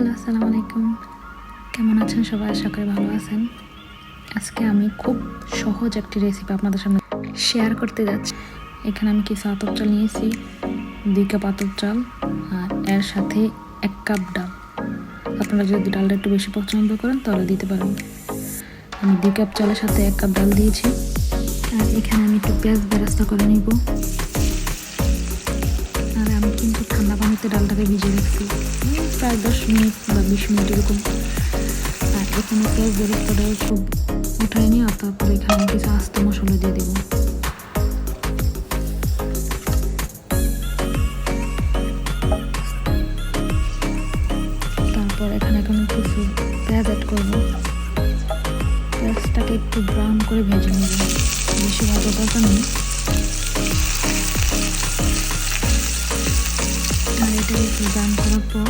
Hello, আসসালামু আলাইকুম। কেমন আছেন সবাই? আশা করি ভালো আছেন। আজকে আমি খুব সহজ একটি রেসিপি আপনাদের সামনে শেয়ার করতে যাচ্ছি। এখানে আমি কিছু আতপ চাল নিয়েছি, 2 কাপ আতপ চাল, আর এর সাথে 1 কাপ ডাল। আপনারা যদি ডালটা একটু বেশি পছন্দ করেন তাহলে দিতে পারেন। আমি 2 কাপ চালের সাথে 1 কাপ ডাল দিয়েছি। আর এখানে আমি একটু পেঁয়াজ বেরেস্তা করে নিব। আর আমি কিন্তু ঠান্ডা পানিতে ডালটাকে ভিজিয়ে রাখছি প্রায় 10 মিনিট বা 20 মিনিট এরকম। আর এখানে পেঁয়াজ বেরেস্তাটা একটু উঠাই নিয়ে তারপরে এখানে আমি কিছু আস্ত মশলা দিয়ে দেবো। তারপর এখানে এখন কিছু পেঁয়াজ অ্যাড করবো। পেঁয়াজটাকে একটু ব্রাউন করে ভেজে নেব, বেশি ভাজা দরকার নেই। আর এটাকে একটু ব্রাউন করার পর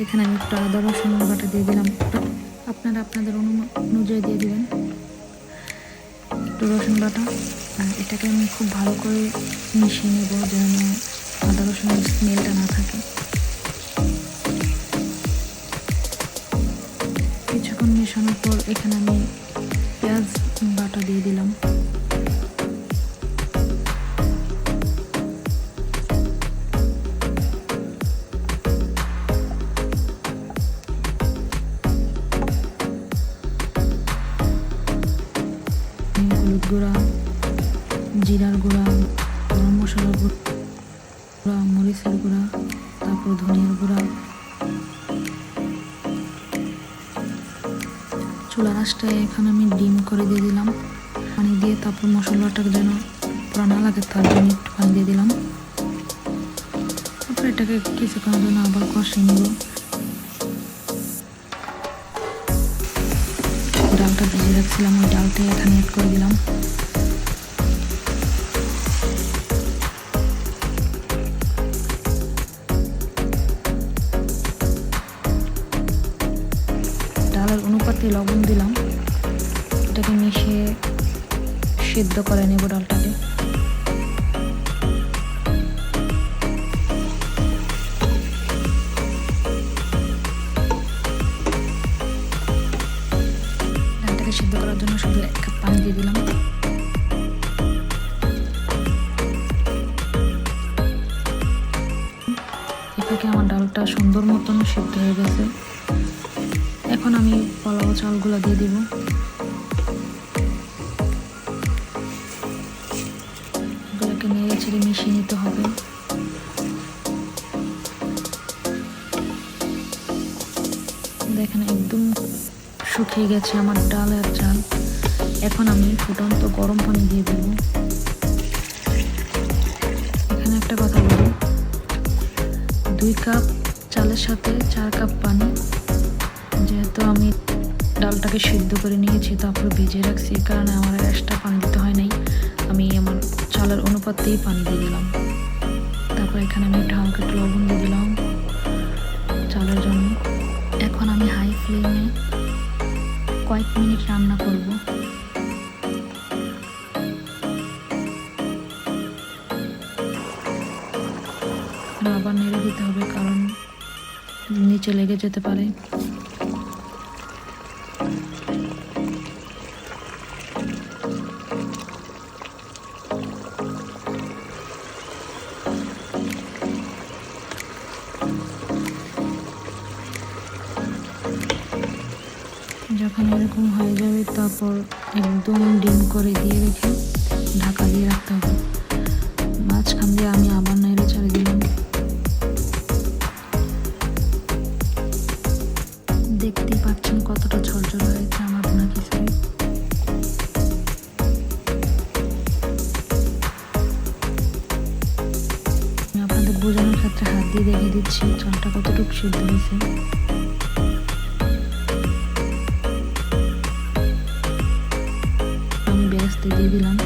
এখানে আমি একটু আদা রসুন বাটা দিয়ে দিলাম। আপনারা আপনাদের অনুযায়ী দিয়ে দেবেন একটু রসুন বাটা। আর এটাকে আমি খুব ভালো করে মিশিয়ে নেব যেন আদা রসুনের স্মেলটা না থাকে। কিছুক্ষণ মেশানোর পর এখানে আমি পেঁয়াজ বাটা দিয়ে দিলাম। হলুদ গুঁড়া, জিরার গুঁড়া, গরম মশলার গুঁড়া, মরিচের গুঁড়া, তারপর ধনিয়ার গুঁড়া। চুলার আঁচটায় এখানে আমি ডিম করে দিয়ে দিলাম পানি দিয়ে। তারপর মশলাটা যেন পুরা না লাগে তার জন্য একটু পানি দিয়ে দিলাম। তারপর এটাকে কিছুক্ষণের জন্য আবার কষিয়ে নেব। ডালটা ভিজিয়ে রাখছিলাম, ওই ডালটা এখানে অ্যাড করে দিলাম। ডালের অনুপাতে লবণ দিলাম। এটাকে মিশিয়ে সিদ্ধ করে নেব ডালটাকে। ডালটাকে সিদ্ধ করার জন্য শুধু 1 কাপ পানি দিয়ে দিলাম। এদিকে আমার ডালটা সুন্দর মতন সিদ্ধ হয়ে গেছে। এখন আমি পোলাও চালগুলো দিয়ে দিব। এগুলোকে নেড়ে ছেড়ে মিশিয়ে নিতে হবে। দেখেন একদম শুকিয়ে গেছে আমার ডাল আর চাল। এখন আমি ফুটন্ত গরম পানি দিয়ে দেব। এখানে একটা কথা বলি, 2 কাপ চালের সাথে 4 কাপ পানি। যেহেতু আমি ডালটাকে সিদ্ধ করে নিয়েছি তারপর ভিজিয়ে রাখছি, এই কারণে আমার এক্সট্রা পানি দিতে হয় নাই। আমি আমার চালের অনুপাতেই পানি দিয়ে দিলাম। তারপর এখানে আমি একটু হালকা একটু লবণ দিয়ে দিলাম চালের জন্য। এখন আমি হাই ফ্লেমে কয়েক মিনিট রান্না করব। আবার নেড়ে দিতে হবে কারণ নিচে লেগে যেতে পারে। যখন এরকম হয়ে যাবে তারপর একদম ডিম করে দিয়ে রেখে ঢাকা দিয়ে রাখতে হবে। মাঝখান দিয়ে আমি আবার নেড়ে ছেড়ে দিলাম। দেখতেই পাচ্ছেন কতটা ঝরঝর হয়েছে আমার ভুনা খিচুড়ি। আমি আপনাদের বোঝানোর ক্ষেত্রে হাত দিয়ে দেখে দিচ্ছি চালটা কতটুকু সিদ্ধ হয়েছে। আমি বেরেস্তা দিয়ে দিলাম।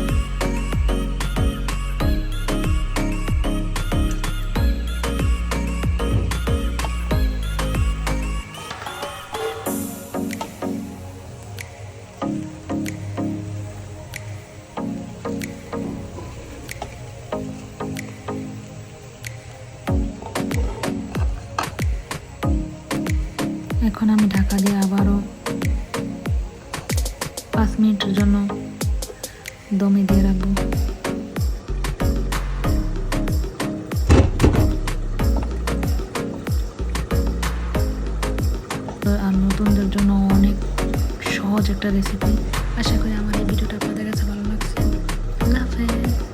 এখন আমি ঢাকা দিয়ে আবারও 5 মিনিটের জন্য দমে দিয়ে রাখবো। আর নতুনদের জন্য অনেক সহজ একটা রেসিপি। আশা করি আমার এই ভিডিওটা আপনাদের কাছে ভালো লাগছে। আল্লাহ হাফেজ।